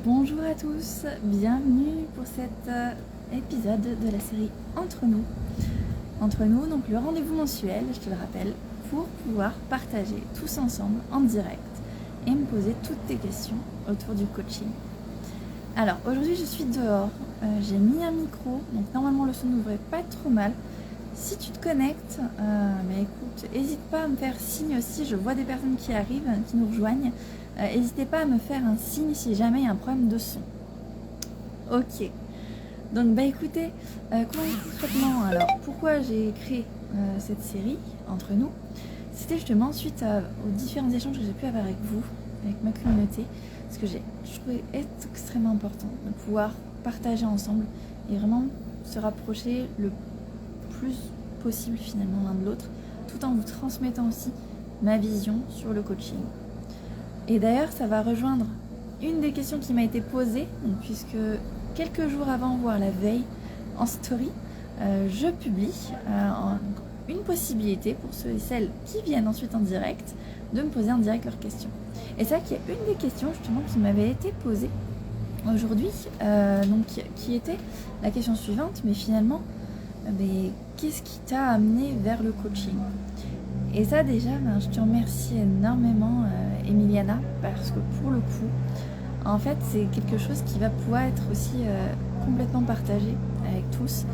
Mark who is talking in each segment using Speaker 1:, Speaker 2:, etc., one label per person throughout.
Speaker 1: Bonjour à tous, bienvenue pour cet épisode de la série Entre nous. Entre nous, donc le rendez-vous mensuel, je te le rappelle, pour pouvoir partager tous ensemble en direct et me poser toutes tes questions autour du coaching. Alors aujourd'hui je suis dehors, j'ai mis un micro, donc normalement le son ne devrait pas être trop mal. Si tu te connectes, mais écoute, n'hésite pas à me faire signe aussi, je vois des personnes qui arrivent, qui nous rejoignent. N'hésitez pas à me faire un signe si jamais il y a un problème de son. Ok. Donc écoutez, concrètement, alors pourquoi j'ai créé cette série Entre nous, c'était justement suite aux différents échanges que j'ai pu avoir avec vous, avec ma communauté, parce que je trouvais extrêmement important de pouvoir partager ensemble et vraiment se rapprocher le plus possible finalement l'un de l'autre, tout en vous transmettant aussi ma vision sur le coaching. Et d'ailleurs, ça va rejoindre une des questions qui m'a été posée, donc, puisque quelques jours avant, voire la veille, en story, je publie une possibilité pour ceux et celles qui viennent ensuite en direct, de me poser en direct leurs questions. Et c'est vrai qu'il y a une des questions justement qui m'avait été posée aujourd'hui, donc qui était la question suivante, mais finalement, qu'est-ce qui t'a amené vers le coaching ? Et ça déjà, je te remercie énormément Emiliana, parce que pour le coup, en fait c'est quelque chose qui va pouvoir être aussi complètement partagé avec tous.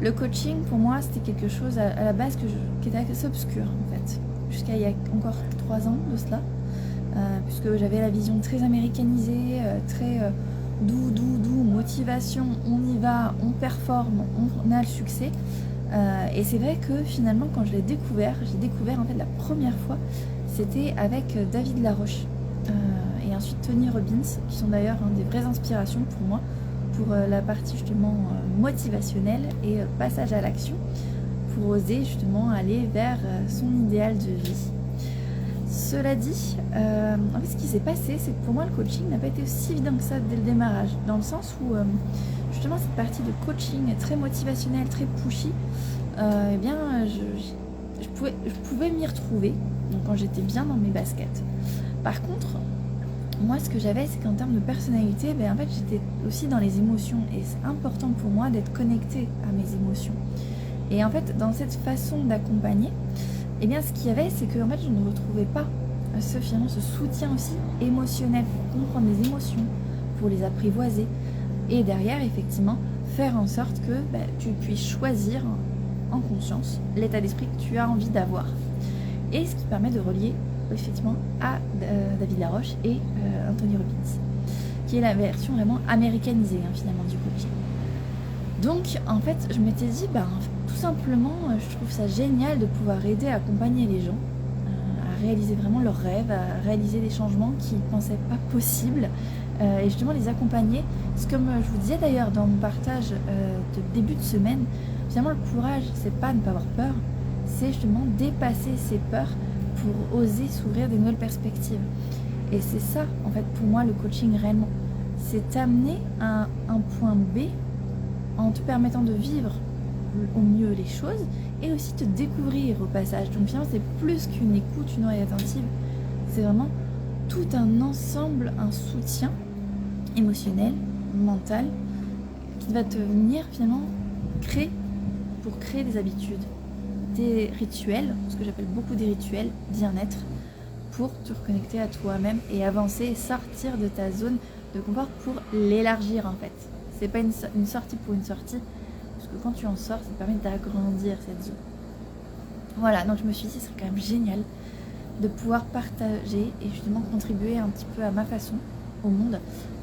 Speaker 1: Le coaching pour moi c'était quelque chose à la base qui était assez obscur en fait, jusqu'à il y a encore 3 ans de cela, puisque j'avais la vision très américanisée, très doux, motivation, on y va, on performe, on a le succès. Et c'est vrai que finalement quand j'ai découvert en fait la première fois, c'était avec David Laroche et ensuite Tony Robbins, qui sont d'ailleurs des vraies inspirations pour moi, pour la partie justement motivationnelle et passage à l'action, pour oser justement aller vers son idéal de vie. Cela dit, en fait ce qui s'est passé, c'est que pour moi le coaching n'a pas été aussi évident que ça dès le démarrage, dans le sens où justement cette partie de coaching très motivationnelle, très pushy, je pouvais m'y retrouver donc quand j'étais bien dans mes baskets. Par contre, moi ce que j'avais, c'est qu'en termes de personnalité, en fait j'étais aussi dans les émotions, et c'est important pour moi d'être connectée à mes émotions. Et en fait dans cette façon d'accompagner, ce qu'il y avait, c'est que en fait je ne retrouvais pas ce soutien aussi émotionnel pour comprendre les émotions, pour les apprivoiser, et derrière effectivement faire en sorte que tu puisses choisir en conscience l'état d'esprit que tu as envie d'avoir. Et ce qui permet de relier effectivement à David Laroche et Anthony Robbins, qui est la version vraiment américanisée finalement du coaching. Donc en fait je m'étais dit tout simplement je trouve ça génial de pouvoir aider à accompagner les gens à réaliser vraiment leurs rêves, à réaliser des changements qu'ils ne pensaient pas possibles, et justement les accompagner. Parce que comme je vous disais d'ailleurs dans mon partage de début de semaine, finalement le courage c'est pas ne pas avoir peur, c'est justement dépasser ses peurs pour oser s'ouvrir des nouvelles perspectives. Et c'est ça en fait pour moi le coaching réellement, c'est t'amener à un point B en te permettant de vivre au mieux les choses et aussi te découvrir au passage. Donc finalement c'est plus qu'une écoute, une oreille attentive, c'est vraiment tout un ensemble, un soutien émotionnel, mental, qui va te venir finalement créer des habitudes, des rituels, ce que j'appelle beaucoup des rituels bien-être, pour te reconnecter à toi-même et avancer et sortir de ta zone de confort pour l'élargir en fait. C'est pas une sortie pour une sortie, parce que quand tu en sors, ça te permet d'agrandir cette zone. Voilà, donc je me suis dit, ce serait quand même génial de pouvoir partager et justement contribuer un petit peu à ma façon au monde,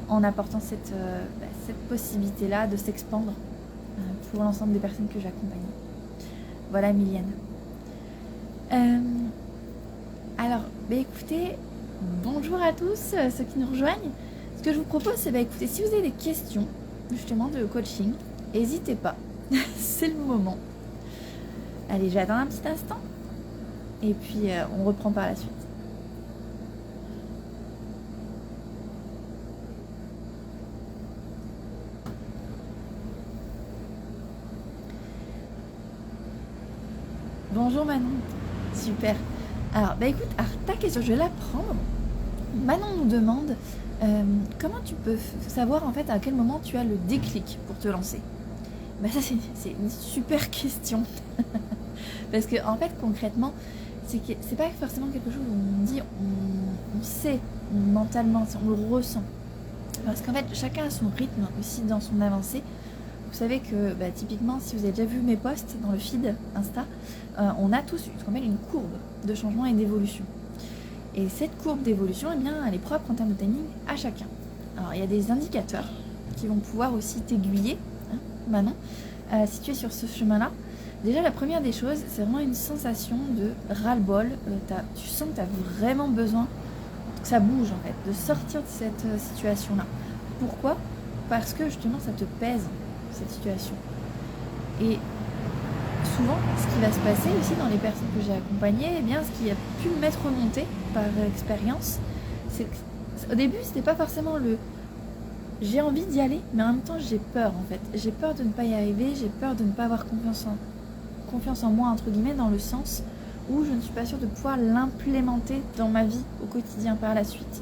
Speaker 1: en apportant cette possibilité-là de s'expandre pour l'ensemble des personnes que j'accompagne. Voilà Emilienne. Alors, écoutez, bonjour à tous ceux qui nous rejoignent. Ce que je vous propose, c'est écoutez, si vous avez des questions justement de coaching, n'hésitez pas, c'est le moment. Allez, j'attends un petit instant et puis on reprend par la suite. Bonjour Manon, super. Alors, écoute, ta question, je vais la prendre. Manon nous demande Comment tu peux savoir en fait à quel moment tu as le déclic pour te lancer? Bah ça c'est une super question. Parce que en fait concrètement, c'est pas forcément quelque chose où on dit, on sait mentalement, on le ressent. Parce qu'en fait chacun a son rythme aussi dans son avancée. Vous savez que bah, typiquement si vous avez déjà vu mes posts dans le feed Insta, on a tous ce qu'on appelle une courbe de changement et d'évolution. Et cette courbe d'évolution, eh bien, elle est propre en termes de timing à chacun. Alors il y a des indicateurs qui vont pouvoir aussi t'aiguiller, hein, Manon, si tu es sur ce chemin-là. Déjà la première des choses, c'est vraiment une sensation de ras-le-bol. Tu sens que tu as vraiment besoin que ça bouge en fait, de sortir de cette situation-là. Pourquoi? Parce que justement ça te pèse, cette situation. Et souvent, ce qui va se passer aussi dans les personnes que j'ai accompagnées, eh bien, ce qui a pu m'être remonté par expérience, c'est qu'au début, c'était pas forcément le j'ai envie d'y aller, mais en même temps, j'ai peur en fait. J'ai peur de ne pas y arriver, j'ai peur de ne pas avoir confiance en moi, entre guillemets, dans le sens où je ne suis pas sûre de pouvoir l'implémenter dans ma vie au quotidien par la suite.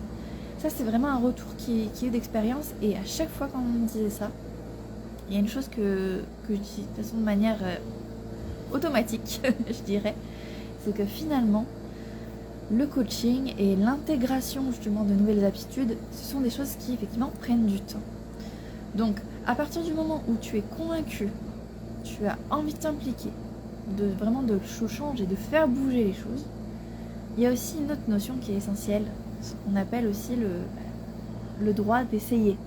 Speaker 1: Ça, c'est vraiment un retour qui est d'expérience, et à chaque fois quand on me disait ça, il y a une chose que je dis de façon de manière automatique, je dirais, c'est que finalement, le coaching et l'intégration justement de nouvelles aptitudes, ce sont des choses qui effectivement prennent du temps. Donc, à partir du moment où tu es convaincu, tu as envie de t'impliquer, vraiment de changer, de faire bouger les choses, il y a aussi une autre notion qui est essentielle, ce qu'on appelle aussi le droit d'essayer,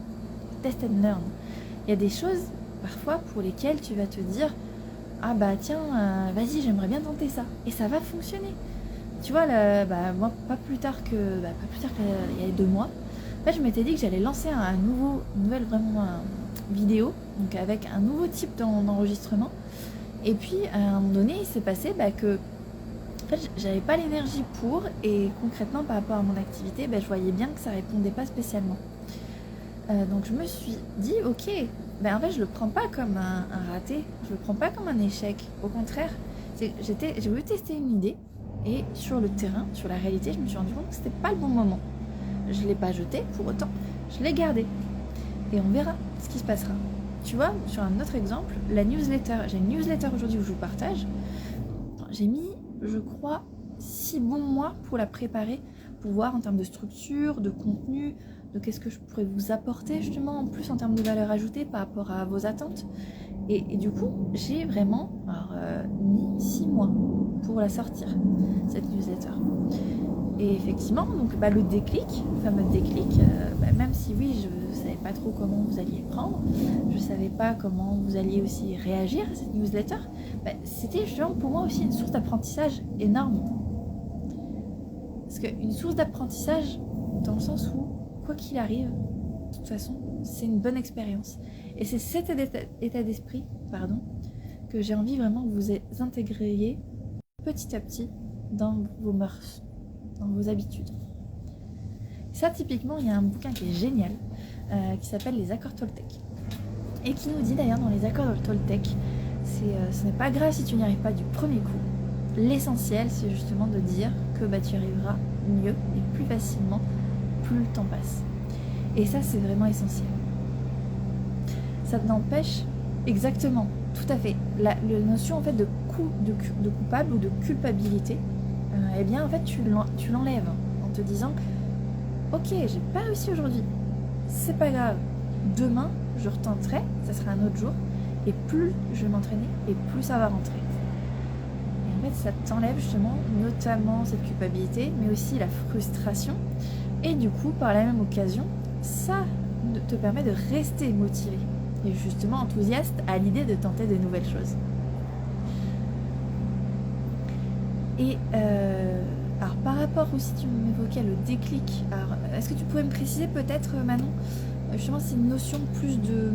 Speaker 1: test and learn. Il y a des choses parfois pour lesquelles tu vas te dire ah bah tiens, vas-y, j'aimerais bien tenter ça. Et ça va fonctionner. Tu vois, moi, pas plus tard qu'il y a 2 mois, en fait, je m'étais dit que j'allais lancer une nouvelle vraiment vidéo, donc avec un nouveau type d'enregistrement. Et puis, à un moment donné, il s'est passé que en fait, j'avais pas l'énergie pour, et concrètement, par rapport à mon activité, je voyais bien que ça répondait pas spécialement. Donc je me suis dit, ok, en fait je le prends pas comme un raté, je le prends pas comme un échec. Au contraire, j'ai voulu tester une idée, et sur le terrain, sur la réalité, je me suis rendu compte que c'était pas le bon moment. Je l'ai pas jeté pour autant, je l'ai gardé. Et on verra ce qui se passera. Tu vois, sur un autre exemple, la newsletter. J'ai une newsletter aujourd'hui où je vous partage. J'ai mis, je crois, 6 bons mois pour la préparer, pour voir en termes de structure, de contenu, de qu'est-ce que je pourrais vous apporter justement en plus en termes de valeur ajoutée par rapport à vos attentes. Et du coup, j'ai vraiment mis 6 mois pour la sortir, cette newsletter. Et effectivement, donc le déclic, le fameux déclic, même si oui, je ne savais pas trop comment vous alliez prendre, je ne savais pas comment vous alliez aussi réagir à cette newsletter, c'était justement pour moi aussi une source d'apprentissage énorme. Parce qu'une source d'apprentissage, dans le sens où, quoi qu'il arrive, de toute façon, c'est une bonne expérience. Et c'est cet état d'esprit, que j'ai envie vraiment que vous intégriez petit à petit dans vos mœurs, dans vos habitudes. Ça, typiquement, il y a un bouquin qui est génial, qui s'appelle Les accords Toltec. Et qui nous dit d'ailleurs dans les accords Toltec, ce n'est pas grave si tu n'y arrives pas du premier coup. L'essentiel, c'est justement de dire que tu y arriveras mieux et plus facilement plus le temps passe. Et ça, c'est vraiment essentiel. Ça n'empêche exactement, tout à fait, la notion en fait de coupable ou de culpabilité, eh bien en fait tu l'enlèves en te disant ok, j'ai pas réussi aujourd'hui, c'est pas grave, demain je retenterai, ça sera un autre jour, et plus je vais m'entraîner et plus ça va rentrer. Et en fait ça t'enlève justement notamment cette culpabilité, mais aussi la frustration, et du coup par la même occasion ça te permet de rester motivé et justement enthousiaste à l'idée de tenter de nouvelles choses. Et alors par rapport aussi, tu m'évoquais le déclic, alors est-ce que tu pourrais me préciser peut-être Manon, justement c'est une notion plus de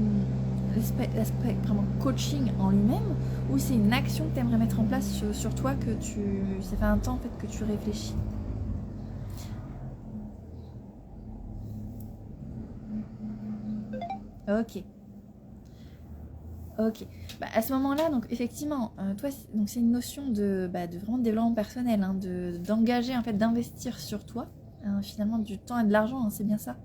Speaker 1: l'aspect vraiment coaching en lui-même, ou c'est une action que tu aimerais mettre en place sur toi, ça fait un temps en fait que tu réfléchis? Ok. À ce moment-là, donc effectivement, toi, donc c'est une notion de vraiment de développement personnel, d'engager en fait, d'investir sur toi, finalement du temps et de l'argent, c'est bien ça.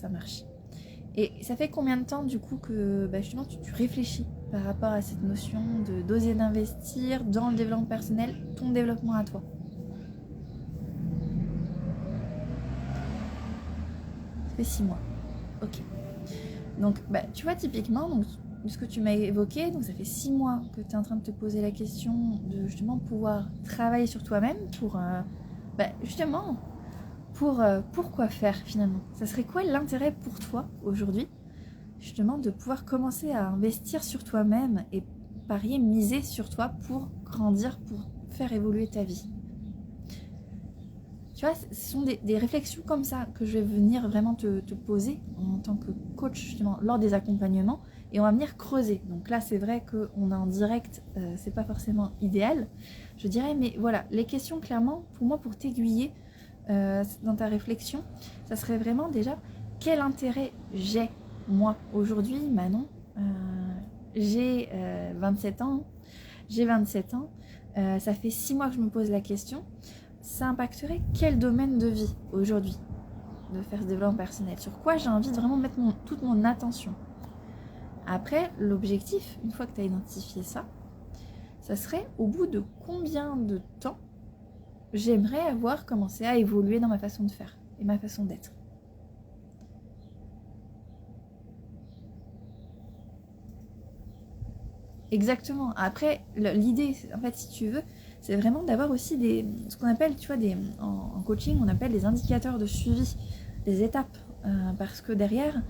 Speaker 1: ça marche. Et ça fait combien de temps du coup que justement tu réfléchis par rapport à cette notion d'oser d'investir dans le développement personnel, ton développement à toi? Ça fait 6 mois. Ok. Donc tu vois typiquement, donc, de ce que tu m'as évoqué, donc ça fait 6 mois que tu es en train de te poser la question de justement pouvoir travailler sur toi-même pour justement pourquoi faire finalement. Ça serait quoi l'intérêt pour toi aujourd'hui justement de pouvoir commencer à investir sur toi-même et parier, miser sur toi pour grandir, pour faire évoluer ta vie? Tu vois, ce sont des réflexions comme ça que je vais venir vraiment te poser en tant que coach justement lors des accompagnements, et on va venir creuser. Donc là c'est vrai qu'on est en direct, c'est pas forcément idéal, je dirais, mais voilà, les questions clairement pour moi, pour t'aiguiller dans ta réflexion, ça serait vraiment déjà quel intérêt j'ai moi aujourd'hui, Manon, j'ai 27 ans, ça fait 6 mois que je me pose la question, ça impacterait quel domaine de vie aujourd'hui de faire ce développement personnel, sur quoi j'ai envie de vraiment mettre toute mon attention. Après, l'objectif, une fois que tu as identifié ça, ça serait au bout de combien de temps j'aimerais avoir commencé à évoluer dans ma façon de faire et ma façon d'être. Exactement. Après, l'idée, en fait, si tu veux, c'est vraiment d'avoir aussi ce qu'on appelle, tu vois, en coaching, on appelle des indicateurs de suivi, des étapes. Parce que derrière,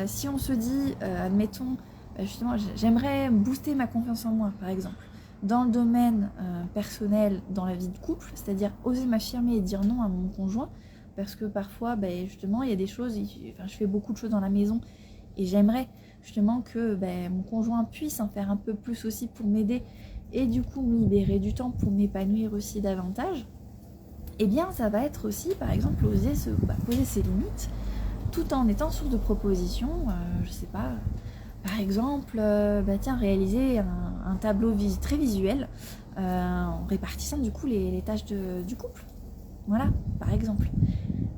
Speaker 1: si on se dit, admettons, justement, j'aimerais booster ma confiance en moi, par exemple, dans le domaine personnel, dans la vie de couple, c'est-à-dire oser m'affirmer et dire non à mon conjoint, parce que parfois, justement, il y a des choses, je fais beaucoup de choses dans la maison, et j'aimerais justement que mon conjoint puisse en faire un peu plus aussi pour m'aider et du coup me libérer du temps pour m'épanouir aussi davantage. Et bien ça va être aussi par exemple oser poser ses limites tout en étant source de propositions, je sais pas, par exemple réaliser un tableau très visuel en répartissant du coup les tâches du couple, voilà, par exemple.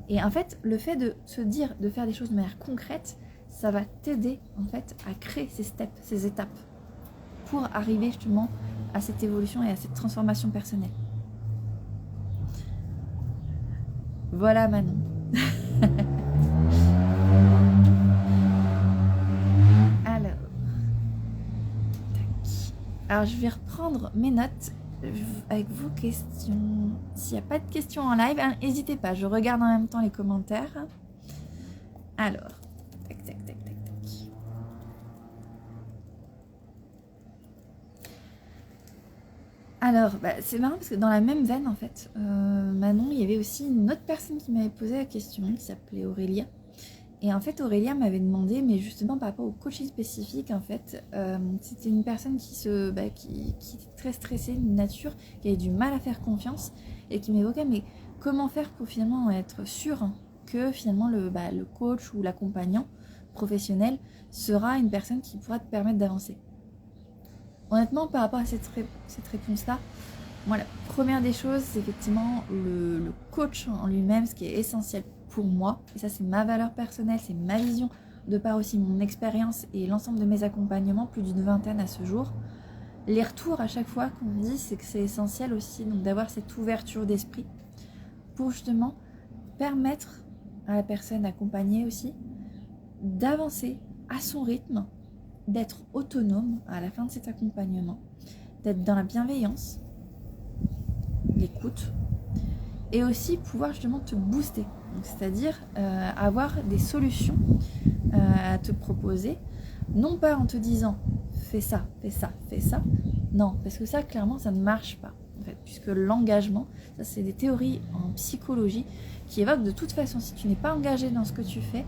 Speaker 1: Et en fait le fait de se dire de faire des choses de manière concrète, ça va t'aider en fait à créer ces steps, ces étapes pour arriver justement à cette évolution et à cette transformation personnelle. Voilà Manon. Alors je vais reprendre mes notes avec vos questions. S'il n'y a pas de questions en live, n'hésitez pas, je regarde en même temps les commentaires. Alors, tac. Alors, c'est marrant parce que dans la même veine, en fait, Manon, il y avait aussi une autre personne qui m'avait posé la question, qui s'appelait Aurélia. Et en fait, Aurélia m'avait demandé, mais justement par rapport au coaching spécifique, en fait, c'était une personne qui était très stressée de nature, qui avait du mal à faire confiance, et qui m'évoquait, mais comment faire pour finalement être sûr que finalement le coach ou l'accompagnant professionnel sera une personne qui pourra te permettre d'avancer. Honnêtement, par rapport à cette réponse-là, moi, la première des choses, c'est effectivement le coach en lui-même, ce qui est essentiel pour moi. Et ça, c'est ma valeur personnelle, c'est ma vision, de par aussi mon expérience et l'ensemble de mes accompagnements, plus d'une vingtaine à ce jour. Les retours à chaque fois qu'on me dit, c'est que c'est essentiel aussi donc d'avoir cette ouverture d'esprit pour justement permettre à la personne accompagnée aussi d'avancer à son rythme, d'être autonome à la fin de cet accompagnement, d'être dans la bienveillance, l'écoute, et aussi pouvoir justement te booster, c'est-à-dire avoir des solutions à te proposer, non pas en te disant fais ça, non, parce que ça clairement ça ne marche pas en fait, puisque l'engagement, ça c'est des théories en psychologie qui évoquent de toute façon, si tu n'es pas engagé dans ce que tu fais,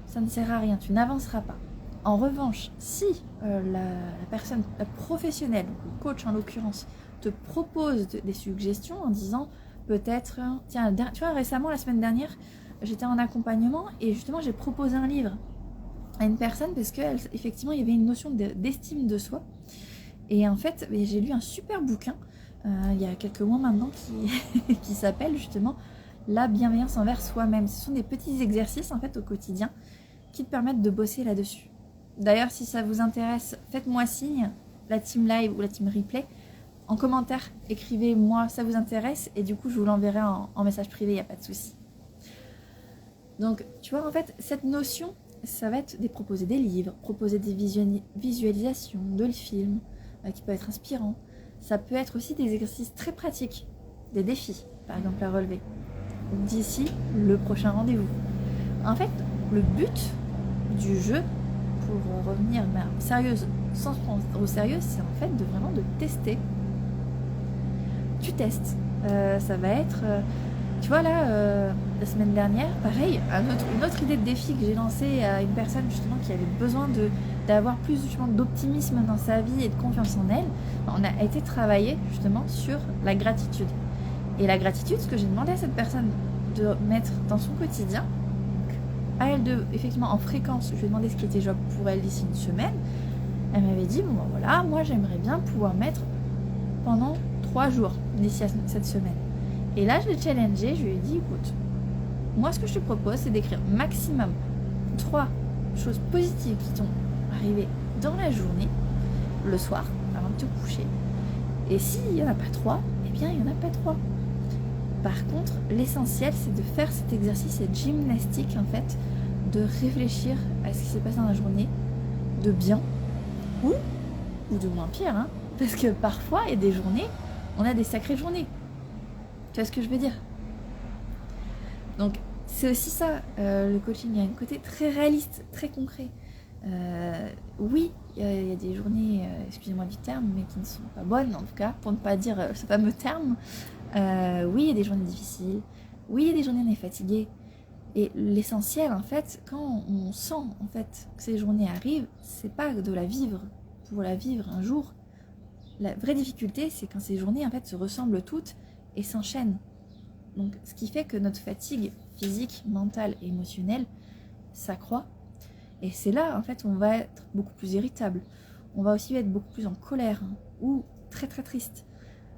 Speaker 1: ça ne sert à rien, tu n'avanceras pas. En revanche, si la personne, la professionnelle, le coach en l'occurrence, te propose des suggestions en disant peut-être, tiens, tu vois, récemment, la semaine dernière, j'étais en accompagnement et justement j'ai proposé un livre à une personne parce qu'effectivement il y avait une notion d'estime de soi. Et en fait, j'ai lu un super bouquin il y a quelques mois maintenant qui s'appelle justement la bienveillance envers soi-même. Ce sont des petits exercices en fait au quotidien qui te permettent de bosser là-dessus. D'ailleurs, si ça vous intéresse, faites-moi signe, la team live ou la team replay, en commentaire, écrivez-moi ça vous intéresse et du coup je vous l'enverrai en message privé, il n'y a pas de souci. Donc tu vois en fait cette notion, ça va être de proposer des livres, proposer des visualisations, de films qui peuvent être inspirants. Ça peut être aussi des exercices très pratiques, des défis par exemple à relever d'ici le prochain rendez-vous. En fait, le but du jeu, pour revenir sérieuse, sans se prendre au sérieux, c'est en fait vraiment de tester. Tu testes. Ça va être, tu vois là, la semaine dernière, pareil, une autre idée de défi que j'ai lancée à une personne justement qui avait besoin d'avoir plus justement d'optimisme dans sa vie et de confiance en elle. On a été travailler justement sur la gratitude. Et la gratitude, ce que j'ai demandé à cette personne de mettre dans son quotidien, à elle de, effectivement en fréquence, je lui ai demandé ce qui était job pour elle d'ici une semaine. Elle m'avait dit, bon voilà, moi j'aimerais bien pouvoir mettre pendant 3 jours d'ici à cette semaine. Et là je l'ai challengé, je lui ai dit, écoute, moi ce que je te propose c'est d'écrire maximum 3 choses positives qui t'ont arrivé dans la journée, le soir, avant de te coucher. Et s'il n'y en a pas 3, eh bien il n'y en a pas 3. Par contre, l'essentiel, c'est de faire cet exercice, cette gymnastique, en fait, de réfléchir à ce qui s'est passé dans la journée, de bien ou de moins pire, hein, parce que parfois, il y a des journées, on a des sacrées journées. Tu vois ce que je veux dire? Donc, c'est aussi ça, le coaching. Il y a un côté très réaliste, très concret. Oui, il y a des journées, excusez-moi du terme, mais qui ne sont pas bonnes, en tout cas, pour ne pas dire ce fameux terme. Oui, il y a des journées difficiles. Oui, il y a des journées où on est fatigué. Et l'essentiel, en fait, quand on sent en fait que ces journées arrivent, c'est pas de la vivre pour la vivre un jour. La vraie difficulté, c'est quand ces journées en fait se ressemblent toutes et s'enchaînent. Donc, ce qui fait que notre fatigue physique, mentale et émotionnelle s'accroît. Et c'est là, en fait, on va être beaucoup plus irritable. On va aussi être beaucoup plus en colère ou très très triste.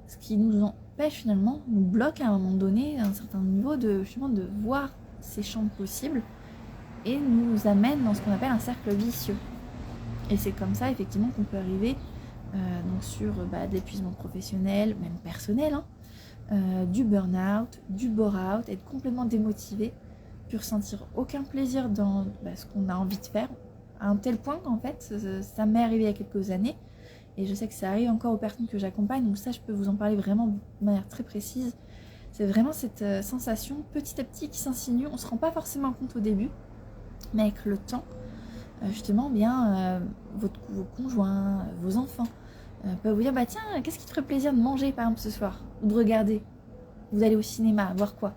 Speaker 1: Ce qui nous empêche finalement, nous bloque à un moment donné un certain niveau de voir ces champs possibles et nous amène dans ce qu'on appelle un cercle vicieux. Et c'est comme ça effectivement qu'on peut arriver donc sur de l'épuisement professionnel, même personnel, du burn-out, du bore-out, être complètement démotivé, puis ressentir aucun plaisir dans ce qu'on a envie de faire, à un tel point qu'en fait, ça m'est arrivé il y a quelques années, et je sais que ça arrive encore aux personnes que j'accompagne, donc ça je peux vous en parler vraiment de manière très précise. C'est vraiment cette sensation petit à petit qui s'insinue, on ne se rend pas forcément compte au début, mais avec le temps, justement, vos conjoints, vos enfants peuvent vous dire, tiens, qu'est-ce qui te ferait plaisir de manger par exemple ce soir, ou de regarder, vous allez au cinéma, voir quoi?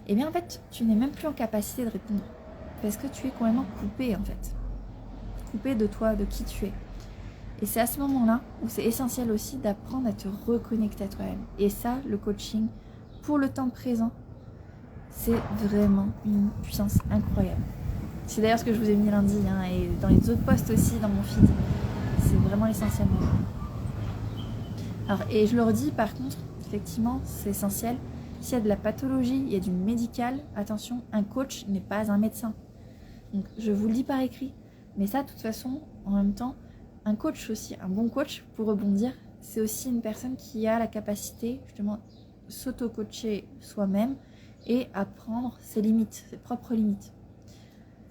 Speaker 1: Et bien en fait, tu n'es même plus en capacité de répondre, parce que tu es complètement coupé en fait, coupé de toi, de qui tu es. Et c'est à ce moment-là où c'est essentiel aussi d'apprendre à te reconnecter à toi-même. Et ça, le coaching, pour le temps présent, c'est vraiment une puissance incroyable. C'est d'ailleurs ce que je vous ai mis lundi, et dans les autres posts aussi, dans mon feed. C'est vraiment l'essentiel. Alors, et je le redis, par contre, effectivement, c'est essentiel. S'il y a de la pathologie, il y a du médical, attention, un coach n'est pas un médecin. Donc, je vous le dis par écrit. Mais ça, de toute façon, en même temps, un coach aussi, un bon coach, pour rebondir, c'est aussi une personne qui a la capacité, justement, s'auto-coacher soi-même et apprendre ses limites, ses propres limites.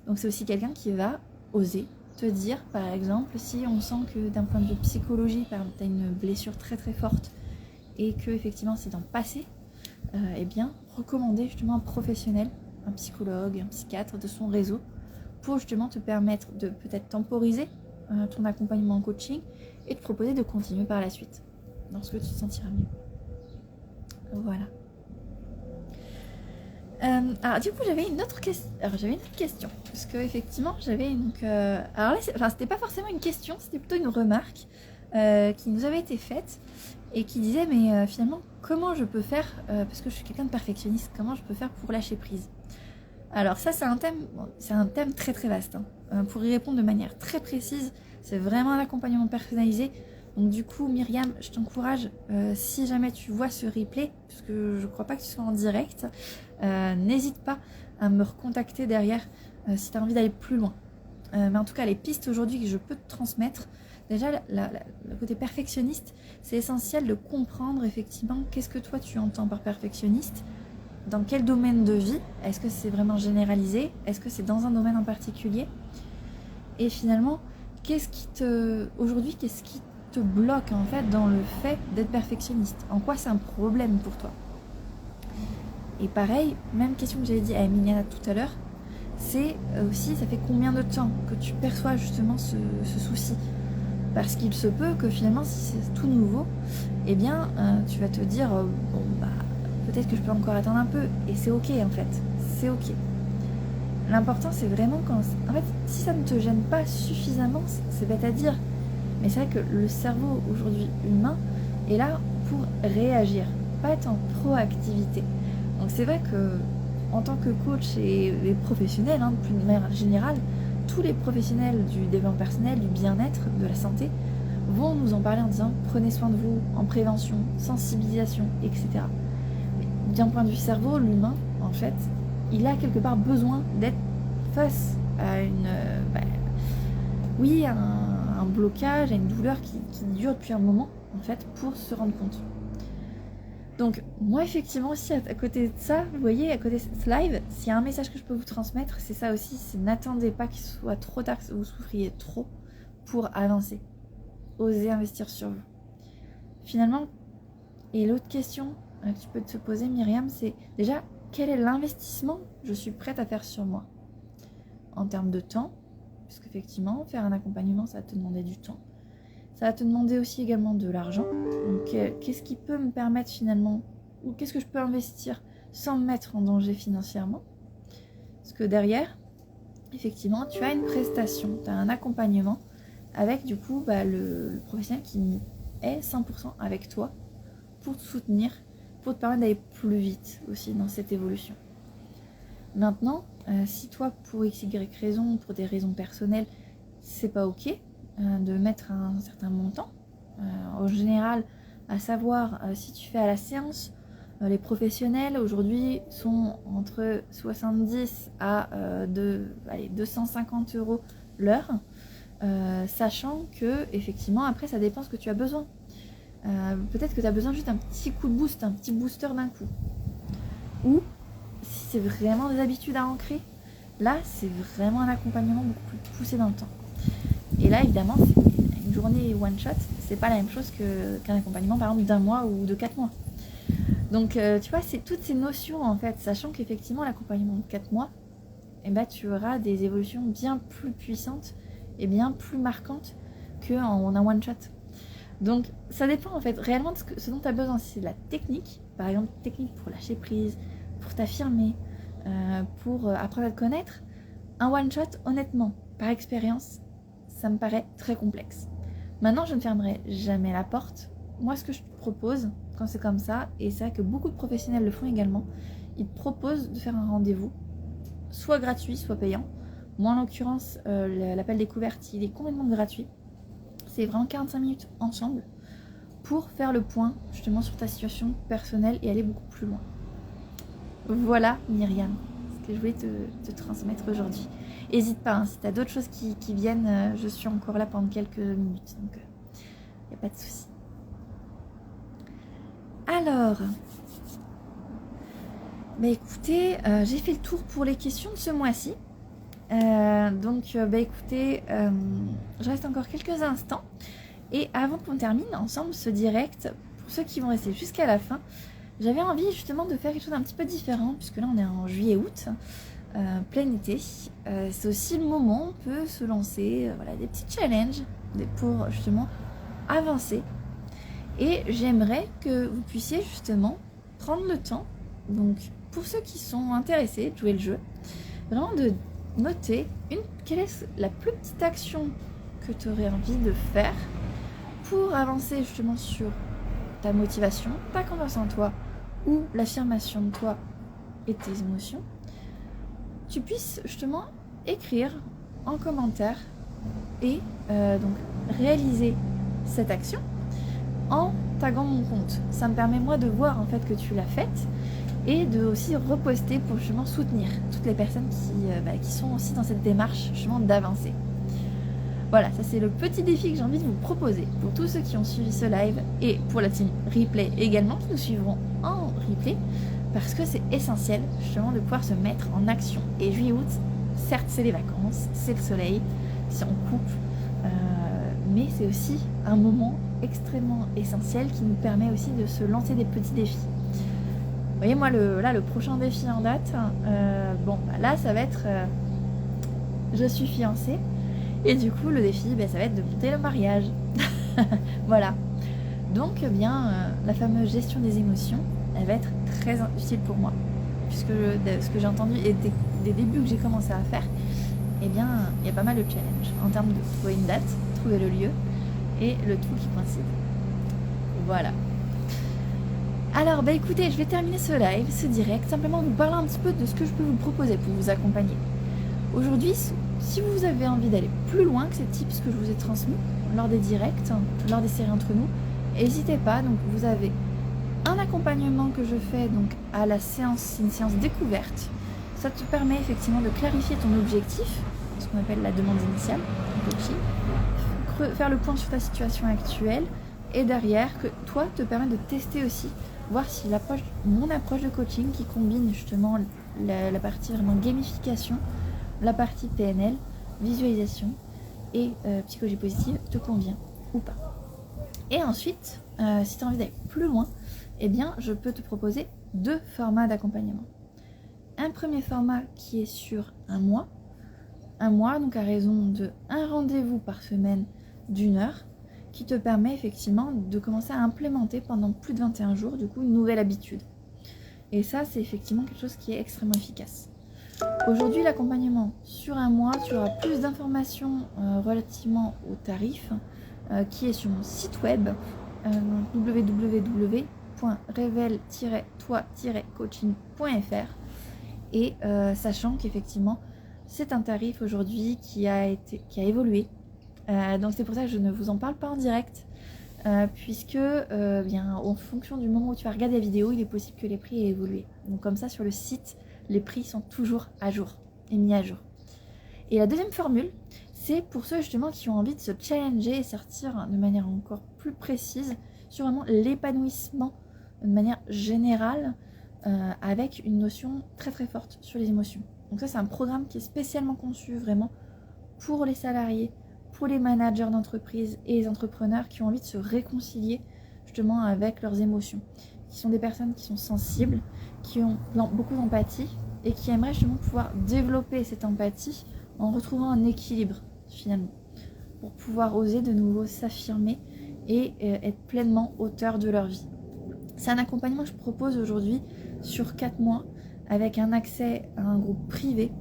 Speaker 1: Donc c'est aussi quelqu'un qui va oser te dire, par exemple, si on sent que d'un point de vue psychologie, par exemple, tu as une blessure très très forte et que effectivement c'est dans le passé, eh bien recommander justement un professionnel, un psychologue, un psychiatre de son réseau pour justement te permettre de peut-être temporiser ton accompagnement en coaching et te proposer de continuer par la suite lorsque tu te sentiras mieux. Voilà. Alors du coup j'avais une autre question parce que effectivement j'avais donc alors là c'était pas forcément une question, c'était plutôt une remarque qui nous avait été faite et qui disait mais finalement comment je peux faire parce que je suis quelqu'un de perfectionniste, comment je peux faire pour lâcher prise. Alors ça c'est un thème très très vaste pour y répondre de manière très précise, c'est vraiment un accompagnement personnalisé. Donc du coup, Myriam, je t'encourage, si jamais tu vois ce replay, parce que je crois pas que tu sois en direct, n'hésite pas à me recontacter derrière si tu as envie d'aller plus loin. Mais en tout cas, les pistes aujourd'hui que je peux te transmettre, déjà, le côté perfectionniste, c'est essentiel de comprendre effectivement qu'est-ce que toi tu entends par perfectionniste, dans quel domaine de vie, est-ce que c'est vraiment généralisé, est-ce que c'est dans un domaine en particulier, et finalement, aujourd'hui, qu'est-ce qui te bloque en fait dans le fait d'être perfectionniste, en quoi c'est un problème pour toi. Et pareil, même question que j'avais dit à Emiliana tout à l'heure, c'est aussi ça fait combien de temps que tu perçois justement ce souci, parce qu'il se peut que finalement si c'est tout nouveau, eh bien tu vas te dire bon bah peut-être que je peux encore attendre un peu, et c'est ok en fait, c'est ok. L'important c'est vraiment quand, en fait si ça ne te gêne pas suffisamment, c'est bête à dire, mais c'est vrai que le cerveau aujourd'hui humain est là pour réagir, pas être en proactivité. Donc c'est vrai que en tant que coach et professionnel, de manière générale, tous les professionnels du développement personnel, du bien-être, de la santé, vont nous en parler en disant prenez soin de vous, en prévention, sensibilisation, etc. Mais d'un point de vue cerveau, l'humain, en fait, il a quelque part besoin d'être face à un blocage, à une douleur qui dure depuis un moment, en fait, pour se rendre compte. Donc moi effectivement aussi à côté de ça, vous voyez, à côté de ce live, s'il y a un message que je peux vous transmettre, c'est ça aussi, c'est n'attendez pas qu'il soit trop tard, que vous souffriez trop pour avancer. Osez investir sur vous. Finalement, et l'autre question que tu peux te poser Myriam, c'est déjà quel est l'investissement que je suis prête à faire sur moi en termes de temps, parce qu'effectivement faire un accompagnement ça va te demander du temps. Ça va te demander aussi également de l'argent. Donc, qu'est-ce qui peut me permettre finalement, ou qu'est-ce que je peux investir sans me mettre en danger financièrement? Parce que derrière, effectivement, tu as une prestation, tu as un accompagnement avec du coup le professionnel qui est 100% avec toi pour te soutenir, pour te permettre d'aller plus vite aussi dans cette évolution. Maintenant, si toi, pour x, y raison, pour des raisons personnelles, c'est pas ok, de mettre un certain montant. En général, à savoir, si tu fais à la séance, les professionnels aujourd'hui sont entre 70 à 250 € l'heure, sachant que effectivement après ça dépend ce que tu as besoin. Peut-être que tu as besoin juste d'un petit coup de boost, un petit booster d'un coup. Ou si c'est vraiment des habitudes à ancrer, là c'est vraiment un accompagnement beaucoup plus poussé dans le temps. Et là, évidemment, une journée one shot, c'est pas la même chose qu'un accompagnement, par exemple, d'un mois ou de 4 mois. Donc, tu vois, c'est toutes ces notions, en fait, sachant qu'effectivement, l'accompagnement de 4 mois, tu auras des évolutions bien plus puissantes et bien plus marquantes qu'en un one shot. Donc, ça dépend, en fait, réellement de ce dont tu as besoin. Si c'est de la technique, par exemple, technique pour lâcher prise, pour t'affirmer, pour apprendre à te connaître, un one shot, honnêtement, par expérience, ça me paraît très complexe. Maintenant, je ne fermerai jamais la porte. Moi, ce que je te propose, quand c'est comme ça, et c'est vrai que beaucoup de professionnels le font également, ils te proposent de faire un rendez-vous, soit gratuit, soit payant. Moi, en l'occurrence, l'appel découverte, il est complètement gratuit. C'est vraiment 45 minutes ensemble pour faire le point, justement, sur ta situation personnelle et aller beaucoup plus loin. Voilà, Myriam, ce que je voulais te transmettre aujourd'hui. N'hésite pas, si tu as d'autres choses qui viennent, je suis encore là pendant quelques minutes, donc il n'y a pas de souci. Alors, écoutez, j'ai fait le tour pour les questions de ce mois-ci. Écoutez, je reste encore quelques instants. Et avant qu'on termine ensemble ce direct, pour ceux qui vont rester jusqu'à la fin, j'avais envie justement de faire quelque chose d'un petit peu différent, puisque là on est en juillet-août. Plein été, c'est aussi le moment où on peut se lancer des petits challenges pour justement avancer. Et j'aimerais que vous puissiez justement prendre le temps, donc pour ceux qui sont intéressés de jouer le jeu, vraiment de noter quelle est la plus petite action que tu aurais envie de faire pour avancer justement sur ta motivation, ta confiance en toi ou l'affirmation de toi et tes émotions. Tu puisses justement écrire en commentaire et donc réaliser cette action en taguant mon compte. Ça me permet moi de voir en fait que tu l'as faite et de aussi reposter pour justement soutenir toutes les personnes qui sont aussi dans cette démarche justement d'avancer. Voilà, ça c'est le petit défi que j'ai envie de vous proposer pour tous ceux qui ont suivi ce live et pour la team replay également qui nous suivront en replay parce que c'est essentiel justement de pouvoir se mettre en action. Et juillet-août, certes c'est les vacances, c'est le soleil, c'est en couple, mais c'est aussi un moment extrêmement essentiel qui nous permet aussi de se lancer des petits défis. Vous voyez, moi le prochain défi en date, là ça va être je suis fiancée. Et du coup, le défi, ça va être de monter le mariage. Voilà. Donc, la fameuse gestion des émotions, elle va être très utile pour moi. Puisque ce que j'ai entendu et des débuts que j'ai commencé à faire, il y a pas mal de challenges en termes de trouver une date, trouver le lieu et le tout qui coïncide. Voilà. Alors, écoutez, je vais terminer ce live, ce direct, simplement vous parler un petit peu de ce que je peux vous proposer pour vous accompagner. Aujourd'hui, si vous avez envie d'aller plus loin que ces tips que je vous ai transmis lors des directs, lors des séries entre nous, n'hésitez pas. Donc vous avez un accompagnement que je fais donc à la séance, une séance découverte. Ça te permet effectivement de clarifier ton objectif, ce qu'on appelle la demande initiale, faire le point sur ta situation actuelle et derrière que toi te permet de tester aussi, voir si mon approche de coaching qui combine justement la partie vraiment gamification, la partie PNL, visualisation et psychologie positive te convient ou pas. Et ensuite, si tu as envie d'aller plus loin, je peux te proposer 2 formats d'accompagnement. Un premier format qui est sur un mois, donc à raison de un rendez-vous par semaine d'1 heure, qui te permet effectivement de commencer à implémenter pendant plus de 21 jours, du coup, une nouvelle habitude. Et ça, c'est effectivement quelque chose qui est extrêmement efficace. Aujourd'hui, l'accompagnement sur un mois, tu auras plus d'informations relativement au tarif qui est sur mon site web www.revel-toi-coaching.fr et sachant qu'effectivement c'est un tarif aujourd'hui qui a évolué. Donc c'est pour ça que je ne vous en parle pas en direct puisque en fonction du moment où tu vas regarder la vidéo, il est possible que les prix aient évolué. Donc comme ça sur le site, les prix sont toujours à jour et mis à jour. Et la deuxième formule, c'est pour ceux justement qui ont envie de se challenger et sortir de manière encore plus précise sur vraiment l'épanouissement de manière générale avec une notion très très forte sur les émotions. Donc ça c'est un programme qui est spécialement conçu vraiment pour les salariés, pour les managers d'entreprise et les entrepreneurs qui ont envie de se réconcilier justement avec leurs émotions, qui sont des personnes qui sont sensibles, qui ont beaucoup d'empathie et qui aimeraient justement pouvoir développer cette empathie en retrouvant un équilibre finalement, pour pouvoir oser de nouveau s'affirmer et être pleinement auteur de leur vie. C'est un accompagnement que je propose aujourd'hui sur 4 mois avec un accès à un groupe privé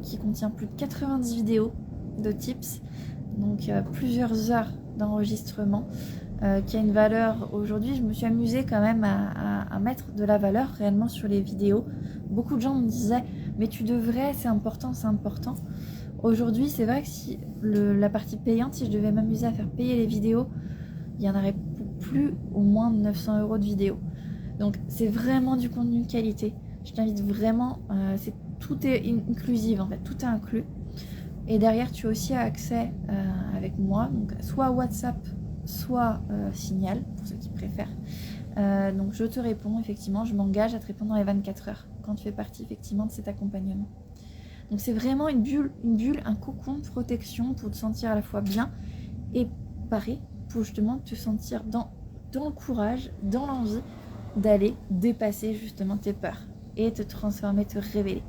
Speaker 1: qui contient plus de 90 vidéos de tips, donc plusieurs heures d'enregistrement qui a une valeur. Aujourd'hui, je me suis amusée quand même à mettre de la valeur réellement sur les vidéos. Beaucoup de gens me disaient mais tu devrais, c'est important. Aujourd'hui, c'est vrai que si la partie payante, si je devais m'amuser à faire payer les vidéos, il y en aurait plus au moins 900 € de vidéos. Donc c'est vraiment du contenu de qualité. Je t'invite vraiment, tout est inclusif en fait, tout est inclus. Et derrière, tu as aussi accès avec moi, donc soit WhatsApp, soit Signal, pour ceux qui préfèrent. Donc je te réponds, effectivement, je m'engage à te répondre dans les 24 heures, quand tu fais partie effectivement de cet accompagnement. Donc c'est vraiment une bulle, un cocon de protection pour te sentir à la fois bien et paré, pour justement te sentir dans le courage, dans l'envie d'aller dépasser justement tes peurs et te transformer, te révéler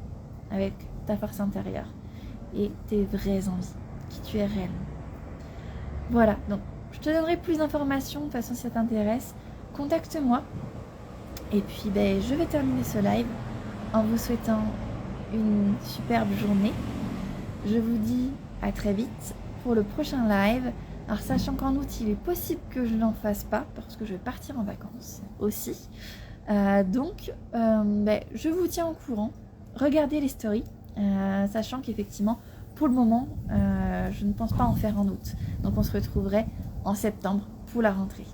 Speaker 1: avec ta force intérieure et tes vraies envies, qui tu es réellement. Voilà, donc je te donnerai plus d'informations de toute façon si ça t'intéresse. Contacte-moi. Et puis je vais terminer ce live en vous souhaitant une superbe journée. Je vous dis à très vite pour le prochain live. Alors sachant qu'en août il est possible que je n'en fasse pas parce que je vais partir en vacances aussi. Donc je vous tiens au courant. Regardez les stories. Sachant qu'effectivement pour le moment je ne pense pas en faire en août. Donc on se retrouverait en septembre pour la rentrée.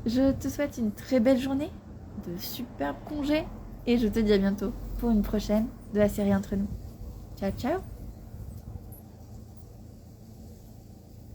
Speaker 1: Je te souhaite une très belle journée, de superbes congés et je te dis à bientôt pour une prochaine de la série Entre nous. Ciao ciao!